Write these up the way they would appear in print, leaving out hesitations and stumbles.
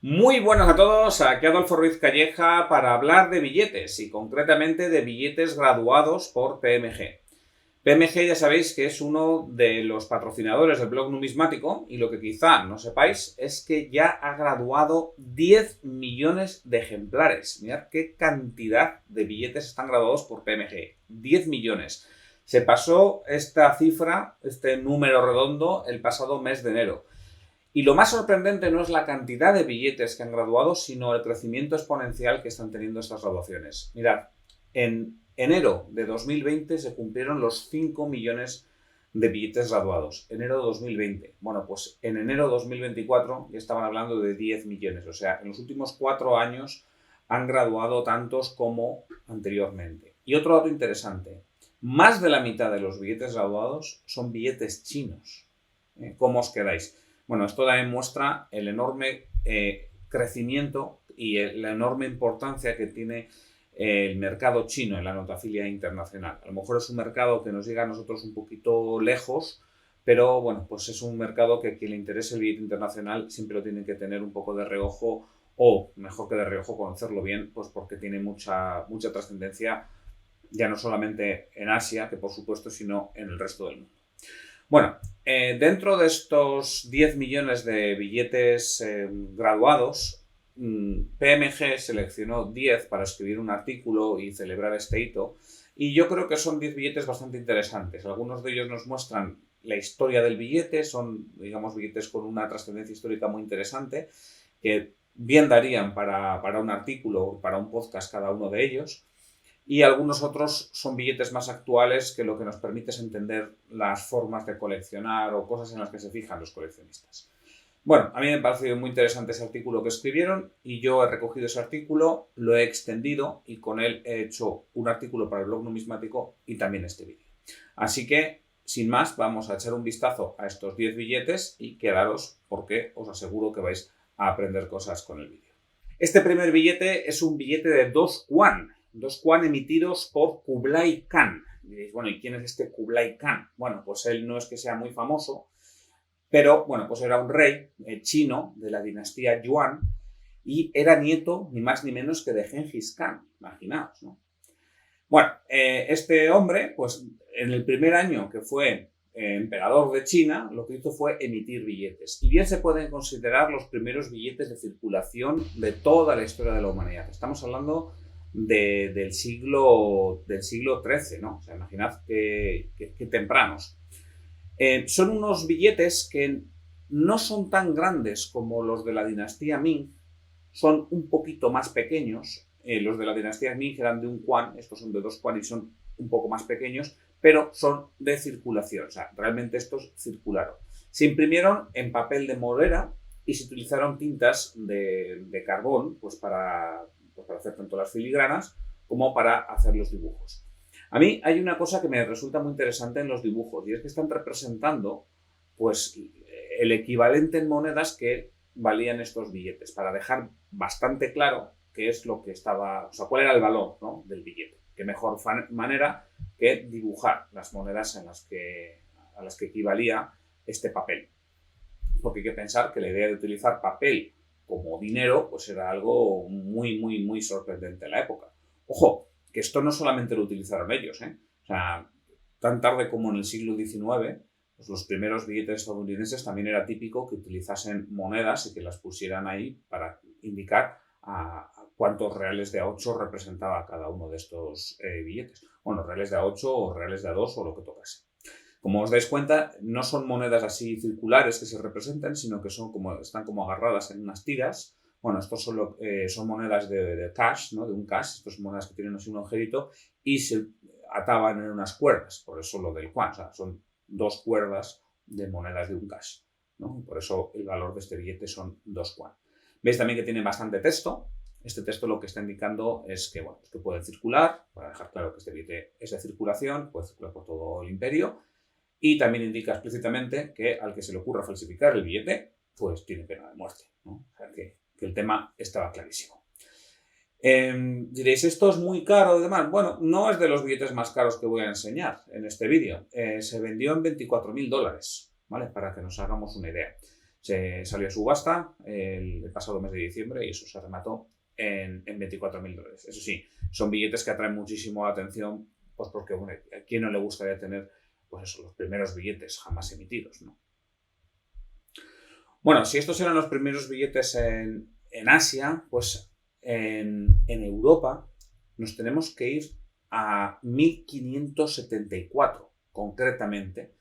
Muy buenas a todos, aquí Adolfo Ruiz Calleja para hablar de billetes y concretamente de billetes graduados por PMG. PMG ya sabéis que es uno de los patrocinadores del blog numismático y lo que quizá no sepáis es que ya ha graduado 10 millones de ejemplares. Mirad qué cantidad de billetes están graduados por PMG. 10 millones. Se pasó esta cifra, este número redondo, el pasado mes de enero. Y lo más sorprendente no es la cantidad de billetes que han graduado, sino el crecimiento exponencial que están teniendo estas graduaciones. Mirad, en enero de 2020 se cumplieron los 5 millones de billetes graduados. Enero de 2020. Bueno, pues en enero de 2024 ya estaban hablando de 10 millones. O sea, en los últimos 4 años han graduado tantos como anteriormente. Y otro dato interesante. Más de la mitad de los billetes graduados son billetes chinos. ¿Cómo os quedáis? Bueno, esto también muestra el enorme crecimiento y la enorme importancia que tiene el mercado chino en la notafilia internacional. A lo mejor es un mercado que nos llega a nosotros un poquito lejos, pero bueno, pues es un mercado que a quien le interese el billete internacional siempre lo tiene que tener un poco de reojo, o mejor que de reojo, conocerlo bien, pues porque tiene mucha trascendencia, ya no solamente en Asia, que por supuesto, sino en el resto del mundo. Bueno, dentro de estos 10 millones de billetes graduados, PMG seleccionó 10 para escribir un artículo y celebrar este hito, y yo creo que son 10 billetes bastante interesantes. Algunos de ellos nos muestran la historia del billete, son, digamos, billetes con una trascendencia histórica muy interesante, que bien darían para un artículo o para un podcast cada uno de ellos. Y algunos otros son billetes más actuales que lo que nos permite es entender las formas de coleccionar o cosas en las que se fijan los coleccionistas. Bueno, a mí me ha parecido muy interesante ese artículo que escribieron y yo he recogido ese artículo, lo he extendido y con él he hecho un artículo para el blog numismático y también este vídeo. Así que, sin más, vamos a echar un vistazo a estos 10 billetes y quedaros porque os aseguro que vais a aprender cosas con el vídeo. Este primer billete es un billete de 2 yuan. 2 yuan emitidos por Kublai Khan. Y diréis, bueno, ¿y quién es este Kublai Khan? Bueno, pues él no es que sea muy famoso, pero bueno, pues era un rey chino de la dinastía Yuan y era nieto ni más ni menos que de Gengis Khan. Imaginaos, ¿no? Bueno, este hombre, pues en el primer año que fue emperador de China, lo que hizo fue emitir billetes. Y bien se pueden considerar los primeros billetes de circulación de toda la historia de la humanidad. Estamos hablando del siglo XIII, ¿no? O sea, imaginad qué tempranos. Son unos billetes que no son tan grandes como los de la dinastía Ming, son un poquito más pequeños. Los de la dinastía Ming eran de 1 yuan, estos son de 2 yuan y son un poco más pequeños, pero son de circulación, o sea, realmente estos circularon. Se imprimieron en papel de madera y se utilizaron tintas de carbón pues para hacer tanto las filigranas como para hacer los dibujos. A mí hay una cosa que me resulta muy interesante en los dibujos y es que están representando pues el equivalente en monedas que valían estos billetes, para dejar bastante claro qué es lo que estaba, o sea, cuál era el valor, ¿no?, del billete. Qué mejor manera que dibujar las monedas a las que equivalía este papel. Porque hay que pensar que la idea de utilizar papel como dinero pues era algo muy sorprendente en la época. Ojo, que esto no solamente lo utilizaron ellos, ¿eh? O sea, tan tarde como en el siglo XIX, pues los primeros billetes estadounidenses también era típico que utilizasen monedas y que las pusieran ahí para indicar a cuántos reales de A8 representaba cada uno de estos billetes. Bueno, reales de A8 o reales de A2 o lo que tocase. Como os dais cuenta, no son monedas así circulares que se representan, sino que están como agarradas en unas tiras. Bueno, estos son monedas de cash, ¿no?, de un cash. Estas son monedas que tienen así un agujerito y se ataban en unas cuerdas. Por eso lo del yuan, o sea, son 2 cuerdas de monedas de un cash, ¿no? Por eso el valor de este billete son 2 yuan. Veis también que tiene bastante texto. Este texto lo que está indicando es que, bueno, que puede circular, para dejar claro que este billete es de circulación, puede circular por todo el imperio. Y también indica explícitamente que al que se le ocurra falsificar el billete, pues tiene pena de muerte, ¿no? O sea, que el tema estaba clarísimo. Diréis, ¿esto es muy caro y demás? Bueno, no es de los billetes más caros que voy a enseñar en este vídeo. Se vendió en $24.000, ¿vale? Para que nos hagamos una idea. Se salió a subasta el pasado mes de diciembre y eso se remató en $24.000. Eso sí, son billetes que atraen muchísimo la atención, pues porque, bueno, ¿a quién no le gustaría tener, pues eso, los primeros billetes jamás emitidos, ¿no? Bueno, si estos eran los primeros billetes en Asia, pues en Europa nos tenemos que ir a 1574, concretamente,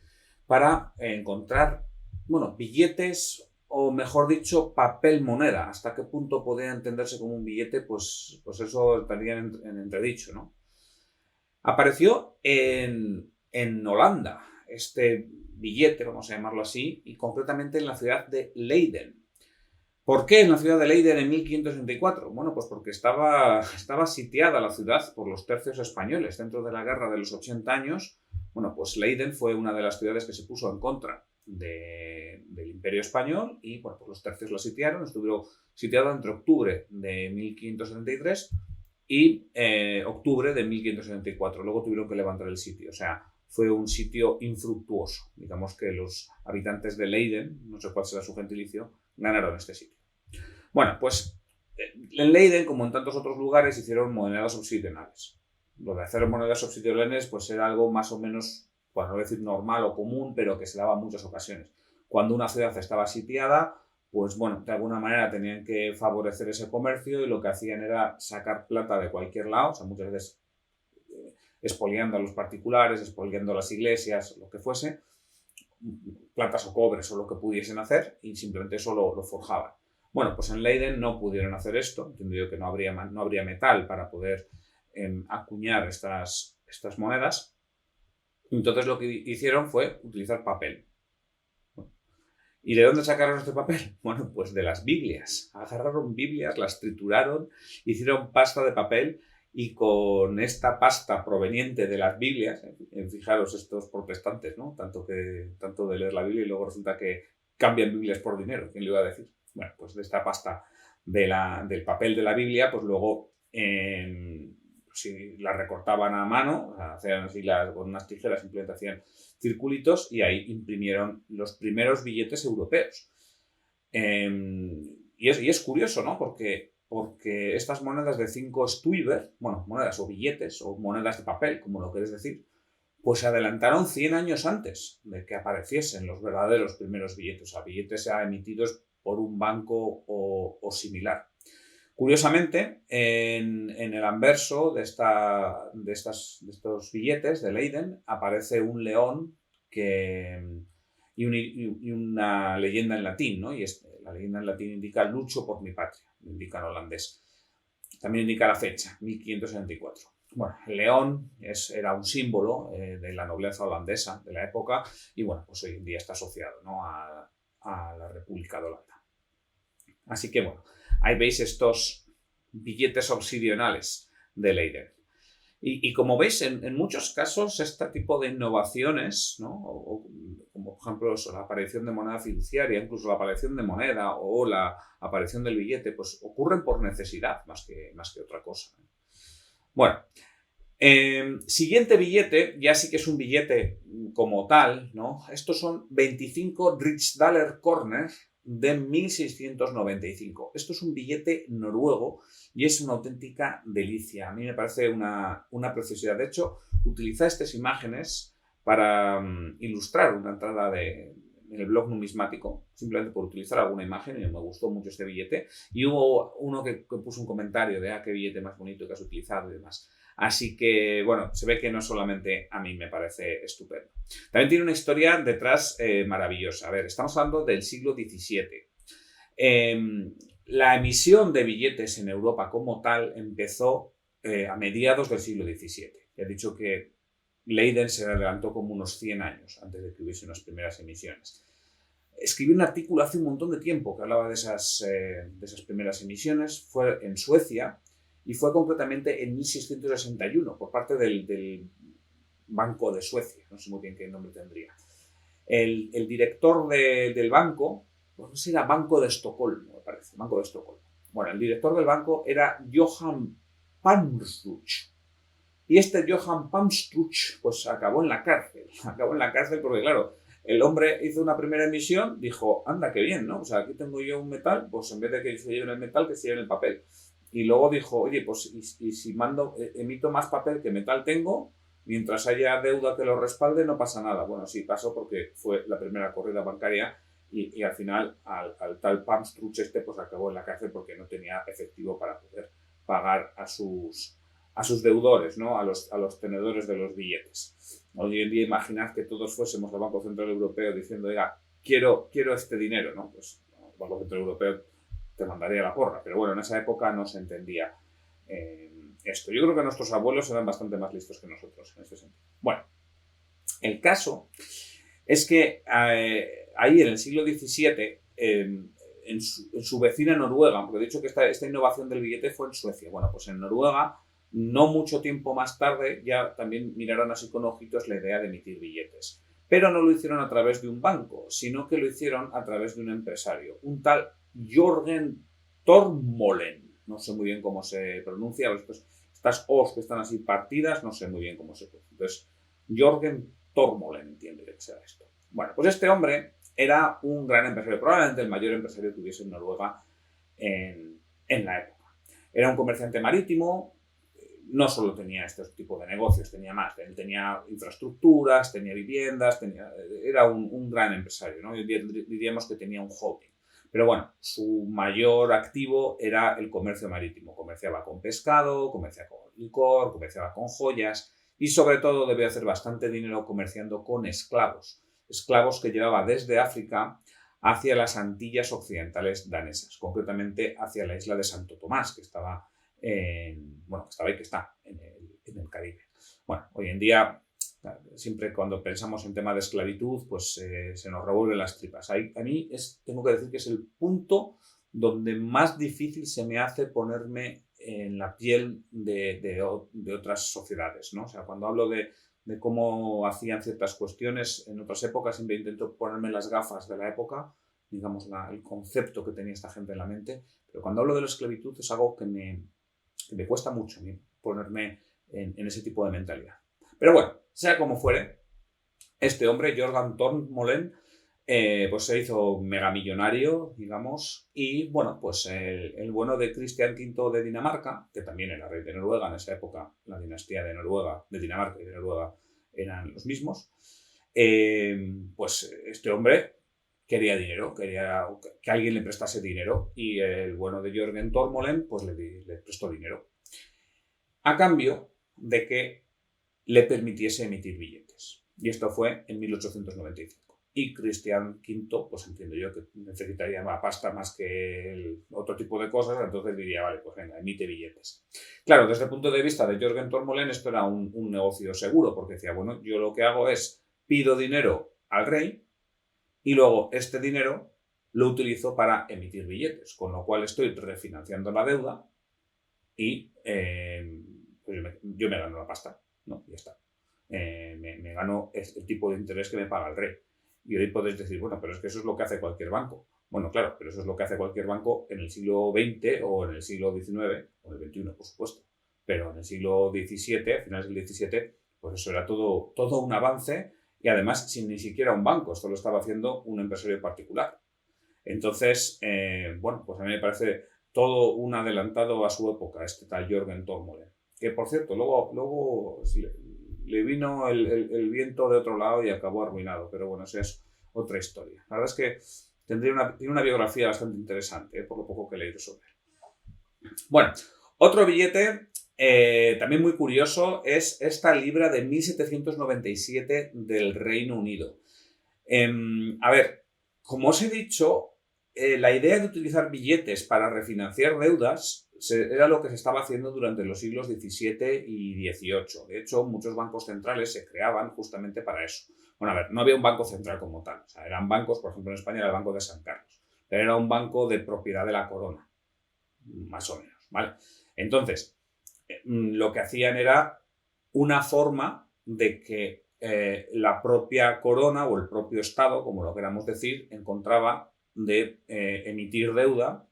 para encontrar, bueno, billetes o, mejor dicho, papel moneda. ¿Hasta qué punto podría entenderse como un billete? Pues eso estaría en entredicho, ¿no? Apareció en Holanda este billete, vamos a llamarlo así, y concretamente en la ciudad de Leiden. ¿Por qué en la ciudad de Leiden en 1564? Bueno, pues porque estaba sitiada la ciudad por los tercios españoles dentro de la guerra de los 80 años. Bueno, pues Leiden fue una de las ciudades que se puso en contra del Imperio Español y, bueno, pues los tercios la sitiaron. Estuvo sitiada entre octubre de 1573 y octubre de 1574. Luego tuvieron que levantar el sitio. O sea, fue un sitio infructuoso. Digamos que los habitantes de Leiden, no sé cuál será su gentilicio, ganaron este sitio. Bueno, pues en Leiden, como en tantos otros lugares, hicieron monedas obsidianales. Lo de hacer monedas obsidianales pues era algo más o menos, pues no decir normal o común, pero que se daba en muchas ocasiones. Cuando una ciudad estaba sitiada, pues bueno, de alguna manera tenían que favorecer ese comercio y lo que hacían era sacar plata de cualquier lado, o sea, muchas veces expoliando a los particulares, expoliando a las iglesias, lo que fuese, plantas o cobres o lo que pudiesen hacer y simplemente eso lo forjaban. Bueno, pues en Leiden no pudieron hacer esto, entendido que no habría metal para poder acuñar estas monedas. Entonces lo que hicieron fue utilizar papel. ¿Y de dónde sacaron este papel? Bueno, pues de las Biblias. Agarraron Biblias, las trituraron, hicieron pasta de papel y con esta pasta proveniente de las Biblias, fijaros estos protestantes, ¿no? Tanto de leer la Biblia y luego resulta que cambian Biblias por dinero, ¿quién le iba a decir? Bueno, pues de esta pasta del papel de la Biblia, pues luego si la recortaban a mano, o sea, hacían así con unas tijeras, simplemente hacían circulitos y ahí imprimieron los primeros billetes europeos. Y es curioso, ¿no? Porque estas monedas de 5 Stuyver, bueno, monedas o billetes o monedas de papel, como lo quieres decir, pues se adelantaron 100 años antes de que apareciesen los verdaderos primeros billetes, o sea, billetes ya emitidos por un banco o similar. Curiosamente, en el anverso de estos billetes de Leiden aparece un león y una leyenda en latín, ¿no? Y la leyenda en latín indica lucho por mi patria, indica en holandés. También indica la fecha, 1574. Bueno, el león era un símbolo de la nobleza holandesa de la época y, bueno, pues hoy en día está asociado, ¿no? a la República de Holanda. Así que, bueno, ahí veis estos billetes obsidionales de Leiden. Y como veis, en muchos casos, este tipo de innovaciones, ¿no? Como por ejemplo la aparición de moneda fiduciaria, incluso la aparición de moneda o la aparición del billete, pues ocurren por necesidad más que otra cosa. Bueno, siguiente billete, ya sí que es un billete como tal, ¿no? Estos son 25 Riksdaler Kroner de 1695. Esto es un billete noruego y es una auténtica delicia. A mí me parece una preciosidad. De hecho, utilicé estas imágenes para ilustrar una entrada en el blog numismático, simplemente por utilizar alguna imagen, y me gustó mucho este billete. Y hubo uno que puso un comentario de qué billete más bonito que has utilizado y demás. Así que, bueno, se ve que no solamente a mí me parece estupendo. También tiene una historia detrás maravillosa. A ver, estamos hablando del siglo XVII. La emisión de billetes en Europa como tal empezó a mediados del siglo XVII. He dicho que Leiden se adelantó como unos 100 años antes de que hubiese unas primeras emisiones. Escribí un artículo hace un montón de tiempo que hablaba de esas primeras emisiones. Fue en Suecia y fue concretamente en 1661 por parte del Banco de Suecia. No sé muy bien qué nombre tendría. El director del banco, no sé si era Banco de Estocolmo, me parece, Banco de Estocolmo. Bueno, el director del banco era Johan Palmstruch. Y este Johan Palmstruch, pues acabó en la cárcel. Acabó en la cárcel porque, claro, el hombre hizo una primera emisión, dijo, anda, qué bien, ¿no? O sea, aquí tengo yo un metal, pues en vez de que se lleve el metal, que se lleve el papel. Y luego dijo, oye, pues y si emito más papel que metal tengo, mientras haya deuda que lo respalde, no pasa nada. Bueno, sí pasó porque fue la primera corrida bancaria y al final al tal Pam Struch pues acabó en la cárcel porque no tenía efectivo para poder pagar a sus deudores, ¿no? A los tenedores de los billetes. Hoy en día imaginad que todos fuésemos al Banco Central Europeo diciendo, oiga, quiero este dinero, ¿no? Pues el Banco Central Europeo te mandaría la porra, pero bueno, en esa época no se entendía esto. Yo creo que nuestros abuelos eran bastante más listos que nosotros en este sentido. Bueno, el caso es que ahí en el siglo XVII, en su vecina Noruega, porque he dicho que esta innovación del billete fue en Suecia, bueno, pues en Noruega, no mucho tiempo más tarde, ya también miraron así con ojitos la idea de emitir billetes. Pero no lo hicieron a través de un banco, sino que lo hicieron a través de un empresario, un tal Jørgen Tormolen. No sé muy bien cómo se pronuncia, estas O's que están así partidas, no sé muy bien cómo se pronuncia. Entonces, Jørgen Tormolen, entiende que sea esto. Bueno, pues este hombre era un gran empresario, probablemente el mayor empresario que hubiese en Noruega en la época. Era un comerciante marítimo, no solo tenía este tipo de negocios, tenía más. Él tenía infraestructuras, tenía viviendas, era un gran empresario, ¿no? Hoy en día diríamos que tenía un holding. Pero bueno, su mayor activo era el comercio marítimo. Comerciaba con pescado, comerciaba con licor, comerciaba con joyas y sobre todo debió hacer bastante dinero comerciando con esclavos. Esclavos que llevaba desde África hacia las Antillas Occidentales danesas, concretamente hacia la isla de Santo Tomás, que estaba que está en el Caribe. Bueno, hoy en día, siempre cuando pensamos en tema de esclavitud, pues se nos revuelven las tripas. A mí tengo que decir que es el punto donde más difícil se me hace ponerme en la piel de otras sociedades, ¿no? O sea, cuando hablo de cómo hacían ciertas cuestiones en otras épocas, siempre intento ponerme las gafas de la época, digamos, el concepto que tenía esta gente en la mente, pero cuando hablo de la esclavitud es algo que me cuesta mucho ponerme en ese tipo de mentalidad. Pero bueno, sea como fuere, este hombre, Jørgen Tormolen, pues se hizo megamillonario, digamos, y bueno, pues el bueno de Cristian V de Dinamarca, que también era rey de Noruega en esa época, la dinastía de Noruega, de Dinamarca y de Noruega eran los mismos, pues este hombre quería dinero, quería que alguien le prestase dinero y el bueno de Jørgen Tormolen pues le prestó dinero a cambio de que le permitiese emitir billetes. Y esto fue en 1895. Y Cristian V, pues entiendo yo que necesitaría más pasta más que otro tipo de cosas, entonces diría, vale, pues venga, emite billetes. Claro, desde el punto de vista de Jørgen Tormolen esto era un negocio seguro, porque decía, bueno, yo lo que hago es pido dinero al rey y luego este dinero lo utilizo para emitir billetes, con lo cual estoy refinanciando la deuda y pues yo me gano la pasta, ¿no? Y ya está. Me gano el tipo de interés que me paga el rey. Y hoy podéis decir, bueno, pero es que eso es lo que hace cualquier banco. Bueno, claro, pero eso es lo que hace cualquier banco en el siglo XX o en el siglo XIX, o en el XXI, por supuesto. Pero en el siglo XVII, a finales del XVII, pues eso era todo un avance y además sin ni siquiera un banco. Esto lo estaba haciendo un empresario particular. Entonces, bueno, pues a mí me parece todo un adelantado a su época, este tal Jørgen Tormolen. Que, por cierto, luego le vino el viento de otro lado y acabó arruinado. Pero bueno, esa es otra historia. La verdad es que tiene una biografía bastante interesante, por lo poco que he leído sobre él. Bueno, otro billete también muy curioso es esta libra de 1797 del Reino Unido. A ver, como os he dicho, la idea de utilizar billetes para refinanciar deudas era lo que se estaba haciendo durante los siglos XVII y XVIII. De hecho, muchos bancos centrales se creaban justamente para eso. Bueno, a ver, no había un banco central como tal. O sea, eran bancos, por ejemplo, en España era el Banco de San Carlos. Pero era un banco de propiedad de la corona, más o menos, ¿vale? Entonces, lo que hacían era una forma de que la propia corona o el propio Estado, como lo queramos decir, encontraba de emitir deuda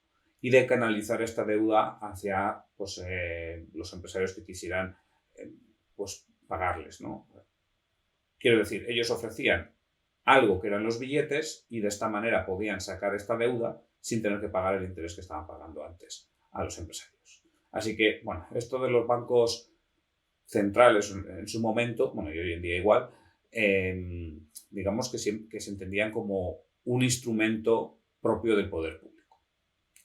y de canalizar esta deuda hacia pues, los empresarios que quisieran pues, pagarles, ¿no? Quiero decir, ellos ofrecían algo que eran los billetes y de esta manera podían sacar esta deuda sin tener que pagar el interés que estaban pagando antes a los empresarios. Así que, bueno, esto de los bancos centrales en su momento, bueno, y hoy en día igual, digamos que se entendían como un instrumento propio del poder público.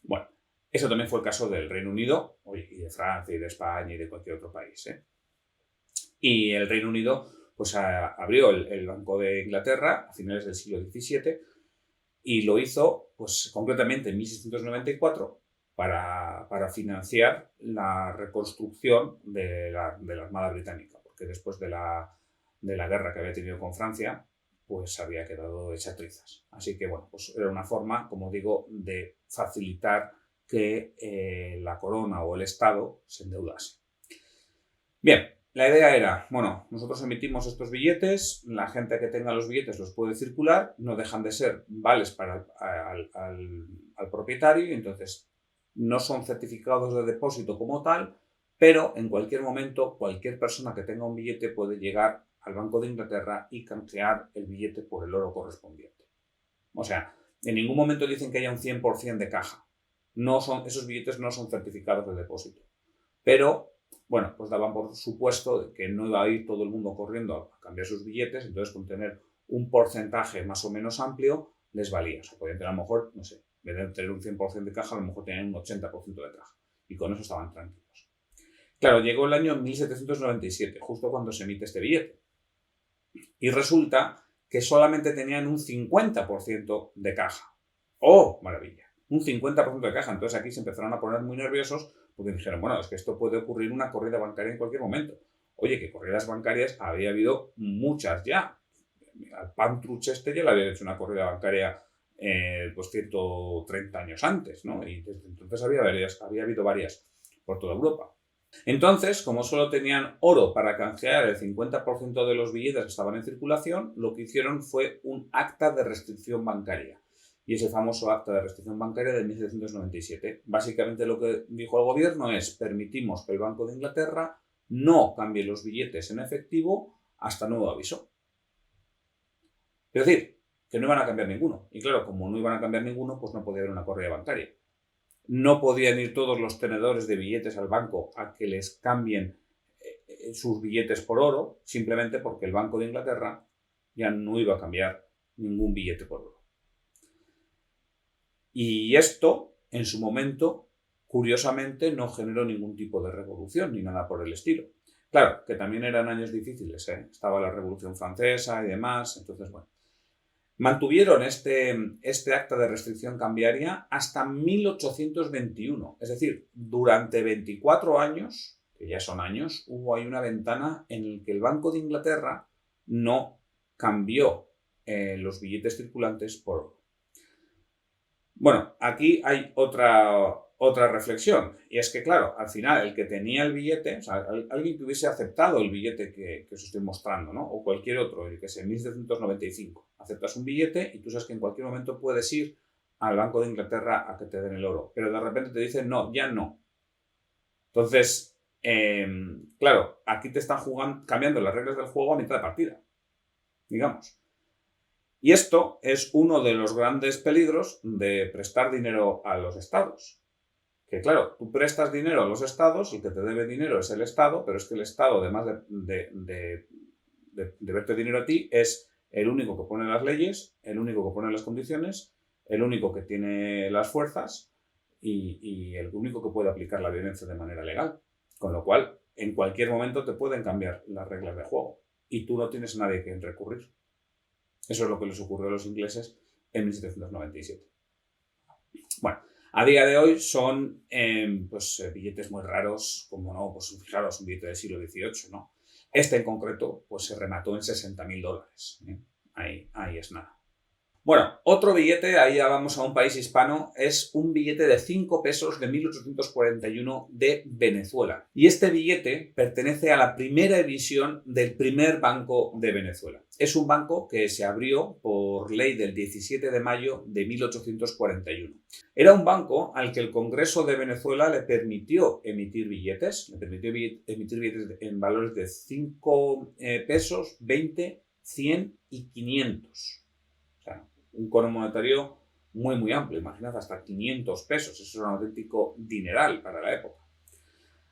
Bueno, eso también fue el caso del Reino Unido, y de Francia, y de España, y de cualquier otro país. Y el Reino Unido pues abrió el Banco de Inglaterra a finales del siglo XVII y lo hizo pues concretamente en 1694 para financiar la reconstrucción de la Armada Británica, porque después de la guerra que había tenido con Francia, pues había quedado hecha trizas. Así que, bueno, pues era una forma, como digo, de facilitar que la corona o el Estado se endeudase. Bien, la idea era, bueno, nosotros emitimos estos billetes, la gente que tenga los billetes los puede circular, no dejan de ser vales para al propietario, y entonces no son certificados de depósito como tal, pero en cualquier momento cualquier persona que tenga un billete puede llegar al Banco de Inglaterra y canjear el billete por el oro correspondiente. O sea, en ningún momento dicen que haya un 100% de caja. Esos billetes no son certificados de depósito. Pero, bueno, pues daban por supuesto que no iba a ir todo el mundo corriendo a cambiar sus billetes, entonces con tener un porcentaje más o menos amplio les valía. O sea, podían tener a lo mejor, no sé, en vez de tener un 100% de caja, a lo mejor tenían un 80% de caja. Y con eso estaban tranquilos. Claro, llegó el año 1797, justo cuando se emite este billete. Y resulta que solamente tenían un 50% de caja. ¡Oh, maravilla! Un 50% de caja. Entonces aquí se empezaron a poner muy nerviosos porque dijeron, bueno, es que esto puede ocurrir una corrida bancaria en cualquier momento. Oye, que corridas bancarias había habido muchas ya. Al Pantruch este ya le había hecho una corrida bancaria pues 130 años antes, ¿no? Y desde entonces había habido varias por toda Europa. Entonces, como solo tenían oro para canjear el 50% de los billetes que estaban en circulación, lo que hicieron fue un acta de restricción bancaria. Y ese famoso acta de restricción bancaria de 1797. Básicamente lo que dijo el gobierno es: permitimos que el Banco de Inglaterra no cambie los billetes en efectivo hasta nuevo aviso. Es decir, que no iban a cambiar ninguno. Y claro, como no iban a cambiar ninguno, pues no podía haber una corrida bancaria. No podían ir todos los tenedores de billetes al banco a que les cambien sus billetes por oro, simplemente porque el Banco de Inglaterra ya no iba a cambiar ningún billete por oro. Y esto, en su momento, curiosamente, no generó ningún tipo de revolución ni nada por el estilo. Claro, que también eran años difíciles, ¿eh? Estaba la Revolución Francesa y demás, entonces, bueno. Mantuvieron este acta de restricción cambiaria hasta 1821. Es decir, durante 24 años, que ya son años, hubo ahí una ventana en la que el Banco de Inglaterra no cambió los billetes circulantes por oro. Bueno, aquí hay otra reflexión, y es que, claro, al final el que tenía el billete, o sea, alguien que hubiese aceptado el billete que os estoy mostrando, ¿no? O cualquier otro, el que es en 1795, aceptas un billete y tú sabes que en cualquier momento puedes ir al Banco de Inglaterra a que te den el oro, pero de repente te dicen, no, ya no. Entonces, claro, aquí te están cambiando las reglas del juego a mitad de partida, digamos. Y esto es uno de los grandes peligros de prestar dinero a los estados. Que claro, tú prestas dinero a los estados, el que te debe dinero es el Estado, pero es que el Estado, además de deberte dinero a ti, es el único que pone las leyes, el único que pone las condiciones, el único que tiene las fuerzas y el único que puede aplicar la violencia de manera legal. Con lo cual, en cualquier momento te pueden cambiar las reglas de juego y tú no tienes a nadie a quien recurrir. Eso es lo que les ocurrió a los ingleses en 1797. Bueno, a día de hoy son billetes muy raros, como no, pues fijaros, un billete del siglo XVIII, ¿no? Este en concreto pues se remató en $60.000. Ahí es nada. Bueno, otro billete, ahí ya vamos a un país hispano, es un billete de 5 pesos de 1841 de Venezuela. Y este billete pertenece a la primera emisión del primer Banco de Venezuela. Es un banco que se abrió por ley del 17 de mayo de 1841. Era un banco al que el Congreso de Venezuela le permitió emitir billetes, en valores de 5 pesos, 20, 100 y 500. un cono monetario muy, muy amplio. Imaginad, hasta 500 pesos. Eso es un auténtico dineral para la época.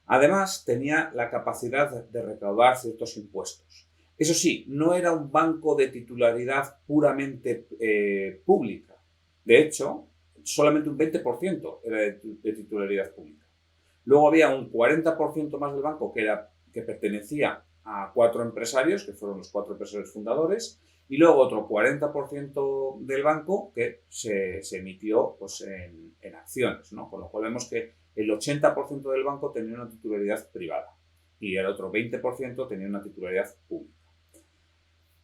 Además, tenía la capacidad de recaudar ciertos impuestos. Eso sí, no era un banco de titularidad puramente pública. De hecho, solamente un 20% era de titularidad pública. Luego había un 40% más del banco que pertenecía a 4 empresarios, que fueron los 4 empresarios fundadores, y luego otro 40% del banco que se emitió pues, en acciones, ¿no? Con lo cual vemos que el 80% del banco tenía una titularidad privada y el otro 20% tenía una titularidad pública.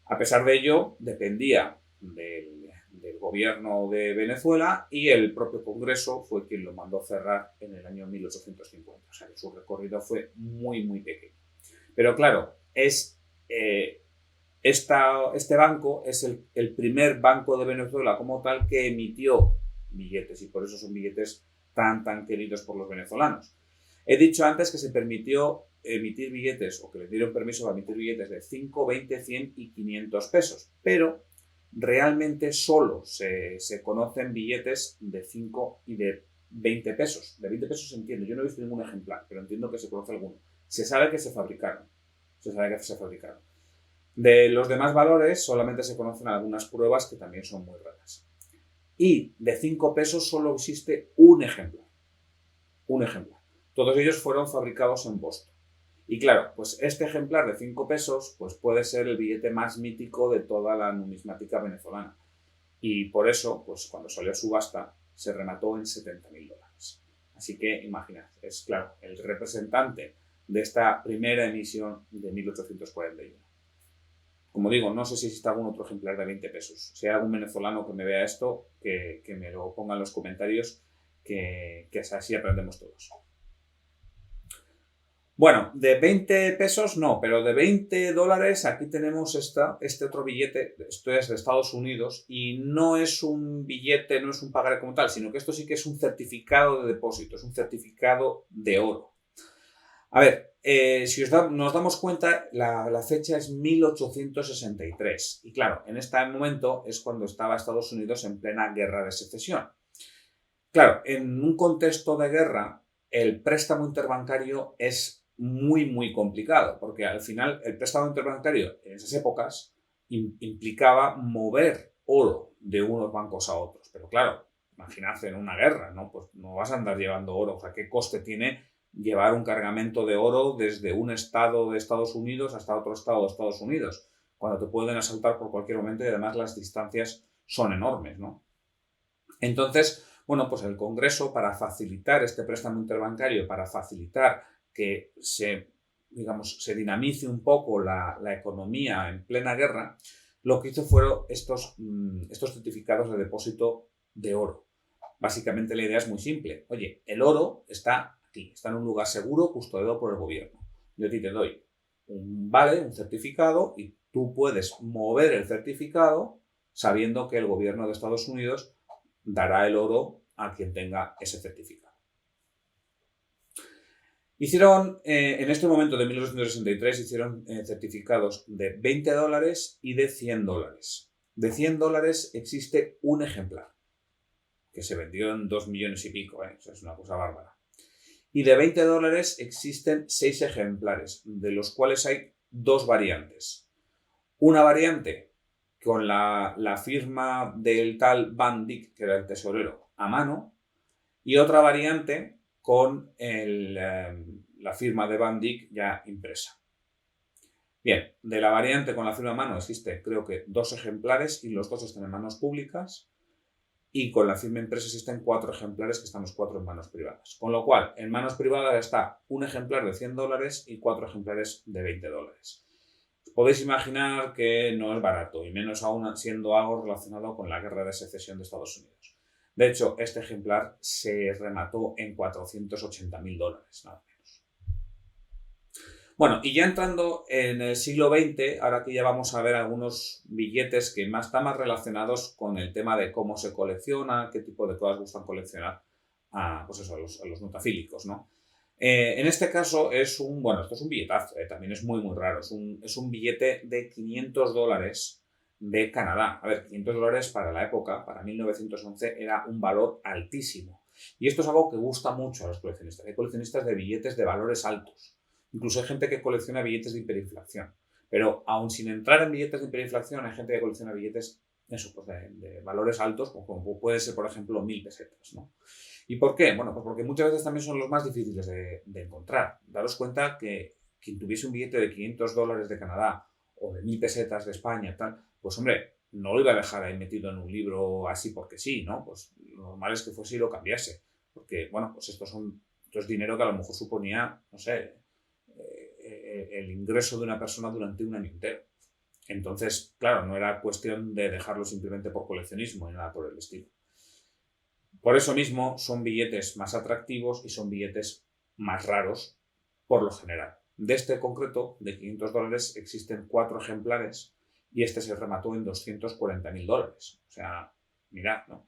A pesar de ello, dependía del gobierno de Venezuela y el propio Congreso fue quien lo mandó cerrar en el año 1850. O sea que su recorrido fue muy, muy pequeño. Pero claro, este banco es el primer banco de Venezuela como tal que emitió billetes y por eso son billetes tan queridos por los venezolanos. He dicho antes que se permitió emitir billetes o que le dieron permiso para emitir billetes de 5, 20, 100 y 500 pesos, pero realmente solo se conocen billetes de 5 y de 20 pesos. De 20 pesos entiendo, yo no he visto ningún ejemplar, pero entiendo que se conoce alguno. Se sabe que se fabricaron. De los demás valores solamente se conocen algunas pruebas que también son muy raras. Y de 5 pesos solo existe un ejemplar. Un ejemplar. Todos ellos fueron fabricados en Boston. Y claro, pues este ejemplar de 5 pesos pues puede ser el billete más mítico de toda la numismática venezolana. Y por eso, pues cuando salió a subasta, se remató en $70.000. Así que imaginad, es claro, el representante de esta primera emisión de 1841. Como digo, no sé si existe algún otro ejemplar de 20 pesos. Si hay algún venezolano que me vea esto, que me lo ponga en los comentarios, que así aprendemos todos. Bueno, de 20 pesos no, pero de $20 aquí tenemos este otro billete, esto es de Estados Unidos y no es un billete, no es un pagaré como tal, sino que esto sí que es un certificado de depósito, es un certificado de oro. A ver, si nos damos cuenta, la fecha es 1863 y claro, en este momento es cuando estaba Estados Unidos en plena guerra de secesión. Claro, en un contexto de guerra, el préstamo interbancario es muy complicado, porque al final el préstamo interbancario en esas épocas implicaba mover oro de unos bancos a otros. Pero claro, imaginad en una guerra, ¿no? Pues no vas a andar llevando oro. O sea, ¿qué coste tiene llevar un cargamento de oro desde un estado de Estados Unidos hasta otro estado de Estados Unidos? Cuando te pueden asaltar por cualquier momento y además las distancias son enormes, ¿no? Entonces, bueno, pues el Congreso, para facilitar este préstamo interbancario, para facilitar que se dinamice un poco la economía en plena guerra, lo que hizo fueron estos certificados de depósito de oro. Básicamente la idea es muy simple. Oye, el oro está aquí, está en un lugar seguro, custodiado por el gobierno. Yo a ti te doy un certificado, y tú puedes mover el certificado sabiendo que el gobierno de Estados Unidos dará el oro a quien tenga ese certificado. Hicieron, en este momento de 1863, hicieron certificados de $20 y de $100. De $100 existe un ejemplar, que se vendió en 2 millones y pico, o sea, es una cosa bárbara. Y de $20 existen 6 ejemplares, de los cuales hay 2 variantes. Una variante con la firma del tal Van Dyck, que era el tesorero, a mano, y otra variante con la firma de Van Dyck ya impresa. Bien, de la variante con la firma a mano existe, creo que 2 ejemplares y los 2 están en manos públicas, y con la firma impresa existen 4 ejemplares que están los 4 en manos privadas. Con lo cual, en manos privadas está un ejemplar de $100 y 4 ejemplares de $20. Podéis imaginar que no es barato, y menos aún siendo algo relacionado con la guerra de secesión de Estados Unidos. De hecho, este ejemplar se remató en $480.000, nada menos. Bueno, y ya entrando en el siglo XX, ahora que ya vamos a ver algunos billetes que están más relacionados con el tema de cómo se colecciona, qué tipo de cosas gustan coleccionar a los notafílicos, ¿no? En este caso esto es un billetazo, también es muy raro, es un billete de $500 de Canadá. A ver, 500 dólares para la época, para 1911, era un valor altísimo. Y esto es algo que gusta mucho a los coleccionistas. Hay coleccionistas de billetes de valores altos. Incluso hay gente que colecciona billetes de hiperinflación. Pero aún sin entrar en billetes de hiperinflación, hay gente que colecciona billetes pues de valores altos, como puede ser, por ejemplo, 1000 pesetas, ¿no? ¿Y por qué? Bueno, pues porque muchas veces también son los más difíciles de encontrar. Daros cuenta que quien tuviese un billete de 500 dólares de Canadá o de 1000 pesetas de España, tal, pues hombre, no lo iba a dejar ahí metido en un libro así porque sí, ¿no? Pues lo normal es que fuese y lo cambiase. Porque, bueno, pues esto es dinero que a lo mejor suponía, no sé, el ingreso de una persona durante un año entero. Entonces, claro, no era cuestión de dejarlo simplemente por coleccionismo ni nada por el estilo. Por eso mismo son billetes más atractivos y son billetes más raros por lo general. De este concreto, de 500 dólares, existen 4 ejemplares y este se remató en 240.000 dólares. O sea, mirad, ¿no?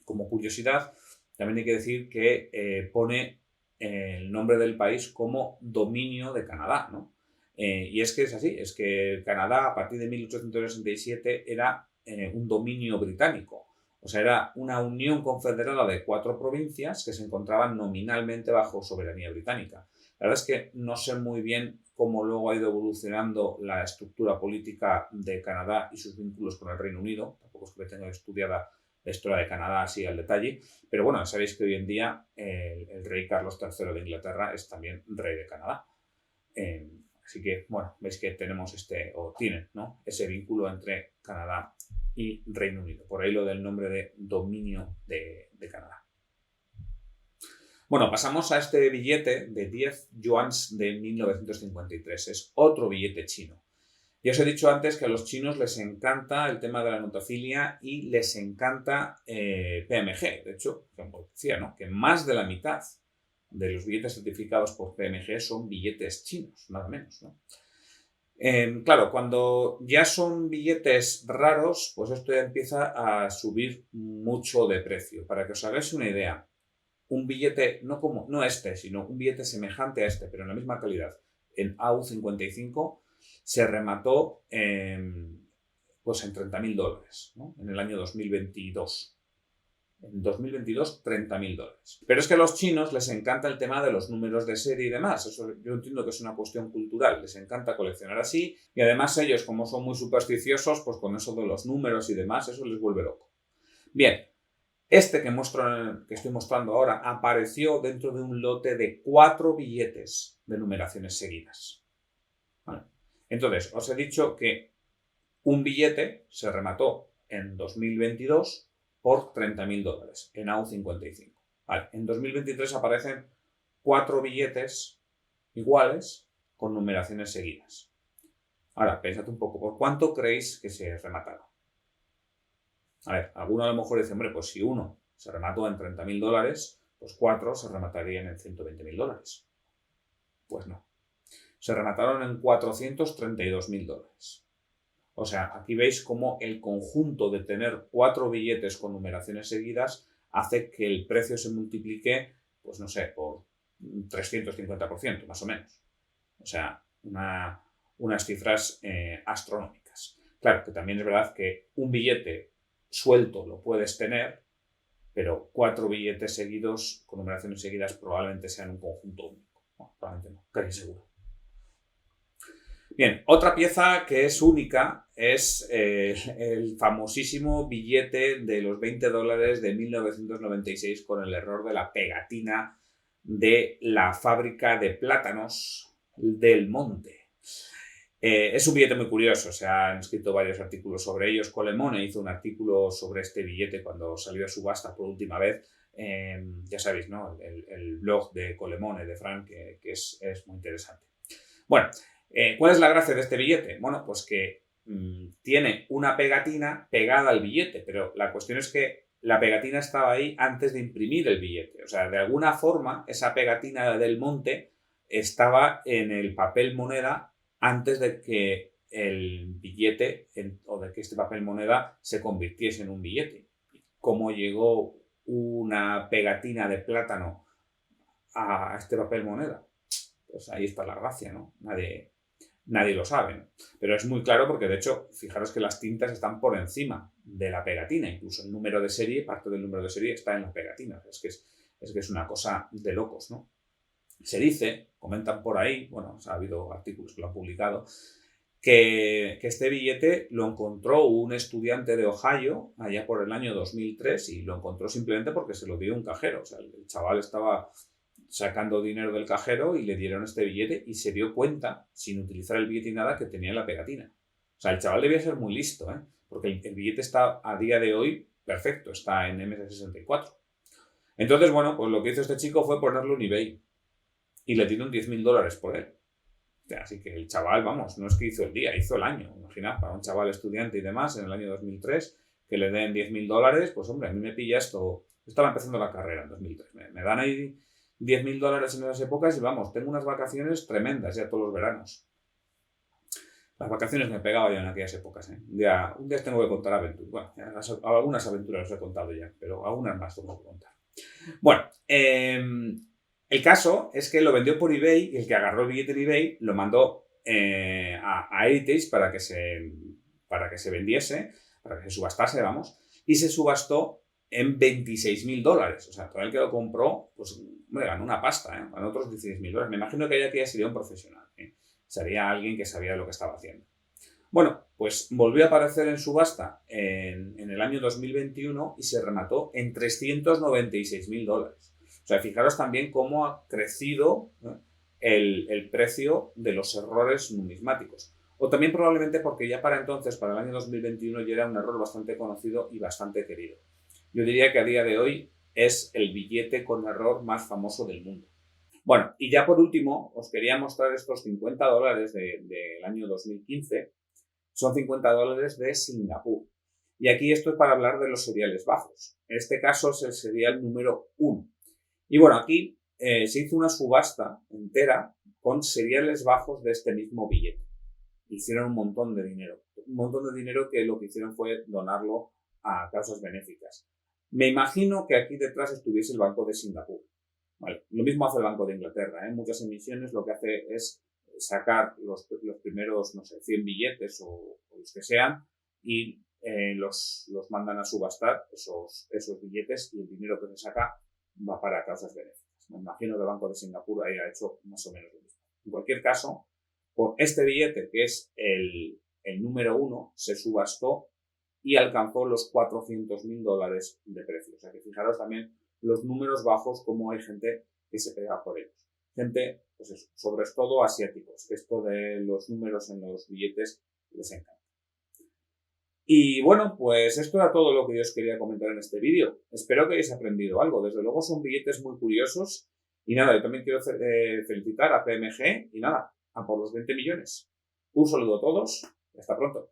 Como curiosidad, también hay que decir que pone el nombre del país como dominio de Canadá, ¿no? Y es que es así, es que Canadá a partir de 1867 era un dominio británico. O sea, era una unión confederada de 4 provincias que se encontraban nominalmente bajo soberanía británica. La verdad es que no sé muy bien cómo luego ha ido evolucionando la estructura política de Canadá y sus vínculos con el Reino Unido. Tampoco es que tenga estudiada la historia de Canadá así al detalle, pero bueno, sabéis que hoy en día el rey Carlos III de Inglaterra es también rey de Canadá. Así que, bueno, veis que tenemos tienen, ¿no? Ese vínculo entre Canadá y Reino Unido. Por ahí lo del nombre de dominio de Canadá. Bueno, pasamos a este billete de 10 yuans de 1953. Es otro billete chino. Ya os he dicho antes que a los chinos les encanta el tema de la notofilia y les encanta PMG. De hecho, como decía, ¿no? Que más de la mitad de los billetes certificados por PMG son billetes chinos, nada menos, ¿no? Claro, cuando ya son billetes raros, pues esto ya empieza a subir mucho de precio. Para que os hagáis una idea, un billete, no este, sino un billete semejante a este, pero en la misma calidad, en AU55, se remató pues en 30.000 dólares, ¿no? En el año 2022. En 2022, 30.000 dólares. Pero es que a los chinos les encanta el tema de los números de serie y demás. Eso yo entiendo que es una cuestión cultural. Les encanta coleccionar así. Y además ellos, como son muy supersticiosos, pues con eso de los números y demás, eso les vuelve loco. Bien, este que estoy mostrando ahora apareció dentro de un lote de 4 billetes de numeraciones seguidas. ¿Vale? Entonces, os he dicho que un billete se remató en 2022 por 30.000 dólares en AU55. Vale, en 2023 aparecen 4 billetes iguales con numeraciones seguidas. Ahora, pensad un poco, ¿por cuánto creéis que se remataron? A ver, alguno a lo mejor dice, hombre, pues si uno se remató en 30.000 dólares, pues 4 se rematarían en 120.000 dólares. Pues no. Se remataron en 432.000 dólares. O sea, aquí veis cómo el conjunto de tener 4 billetes con numeraciones seguidas hace que el precio se multiplique, pues no sé, por 350%, más o menos. O sea, unas cifras astronómicas. Claro, que también es verdad que un billete suelto lo puedes tener, pero 4 billetes seguidos con numeraciones seguidas probablemente sean un conjunto único. No, probablemente no, casi seguro. Bien, otra pieza que es única es el famosísimo billete de los 20 dólares de 1996 con el error de la pegatina de la fábrica de plátanos del Monte. Es un billete muy curioso, se han escrito varios artículos sobre ellos. Colemone hizo un artículo sobre este billete cuando salió a subasta por última vez. Ya sabéis, ¿no? El blog de Colemone, de Frank, que es muy interesante. Bueno, ¿cuál es la gracia de este billete? Bueno, pues que tiene una pegatina pegada al billete, pero la cuestión es que la pegatina estaba ahí antes de imprimir el billete. O sea, de alguna forma, esa pegatina del Monte estaba en el papel moneda antes de que el billete o de que este papel moneda se convirtiese en un billete. ¿Cómo llegó una pegatina de plátano a este papel moneda? Pues ahí está la gracia, ¿no? Nadie lo sabe, ¿no? Pero es muy claro porque, de hecho, fijaros que las tintas están por encima de la pegatina. Incluso el número de serie, parte del número de serie está en la pegatina. Es una cosa de locos, ¿no? Se dice, comentan por ahí, bueno, ha habido artículos que lo han publicado, que este billete lo encontró un estudiante de Ohio allá por el año 2003 y lo encontró simplemente porque se lo dio un cajero. O sea, el chaval estaba sacando dinero del cajero y le dieron este billete y se dio cuenta, sin utilizar el billete y nada, que tenía la pegatina. O sea, el chaval debía ser muy listo, ¿eh? Porque el billete está a día de hoy perfecto, está en MS64. Entonces, bueno, pues lo que hizo este chico fue ponerlo en eBay y le dieron $10.000 por él. Así que el chaval, vamos, no es que hizo el día, hizo el año. Imaginad, para un chaval estudiante y demás, en el año 2003, que le den $10.000, pues hombre, a mí me pilla esto. Estaba empezando la carrera en 2003. Me dan ahí $10.000 en esas épocas y vamos, tengo unas vacaciones tremendas ya todos los veranos. Las vacaciones me pegaba ya en aquellas épocas. Un día tengo que contar aventuras. Bueno, algunas aventuras os he contado ya, pero algunas más tengo que contar. Bueno, el caso es que lo vendió por eBay y el que agarró el billete en eBay lo mandó a Heritage para que se vendiese, para que se subastase, vamos, y se subastó en $26.000. O sea, todo el que lo compró, pues me ganó una pasta, ganó otros $16.000. Me imagino que ya sería un profesional, sería alguien que sabía lo que estaba haciendo. Bueno, pues volvió a aparecer en subasta en el año 2021 y se remató en $396.000. O sea, fijaros también cómo ha crecido el precio de los errores numismáticos. O también probablemente porque ya para entonces, para el año 2021, ya era un error bastante conocido y bastante querido. Yo diría que a día de hoy es el billete con error más famoso del mundo. Bueno, y ya por último, os quería mostrar estos $50 del año 2015. Son $50 de Singapur. Y aquí esto es para hablar de los seriales bajos. En este caso es el serial número 1. Y bueno, aquí se hizo una subasta entera con seriales bajos de este mismo billete. Hicieron un montón de dinero. Un montón de dinero que lo que hicieron fue donarlo a causas benéficas. Me imagino que aquí detrás estuviese el Banco de Singapur. Vale. Lo mismo hace el Banco de Inglaterra. Muchas emisiones lo que hace es sacar los primeros, no sé, 100 billetes o los que sean y los mandan a subastar esos billetes y el dinero que se saca va para causas benéficas. Me imagino que el Banco de Singapur haya hecho más o menos lo mismo. En cualquier caso, por este billete, que es el número 1, se subastó y alcanzó los $400.000 de precio. O sea que fijaros también los números bajos, como hay gente que se pega por ellos. Gente, pues eso, sobre todo asiáticos. Esto de los números en los billetes les encanta. Y bueno, pues esto era todo lo que yo os quería comentar en este vídeo. Espero que hayáis aprendido algo. Desde luego son billetes muy curiosos. Y nada, yo también quiero felicitar a PMG y nada, a por los 20 millones. Un saludo a todos y hasta pronto.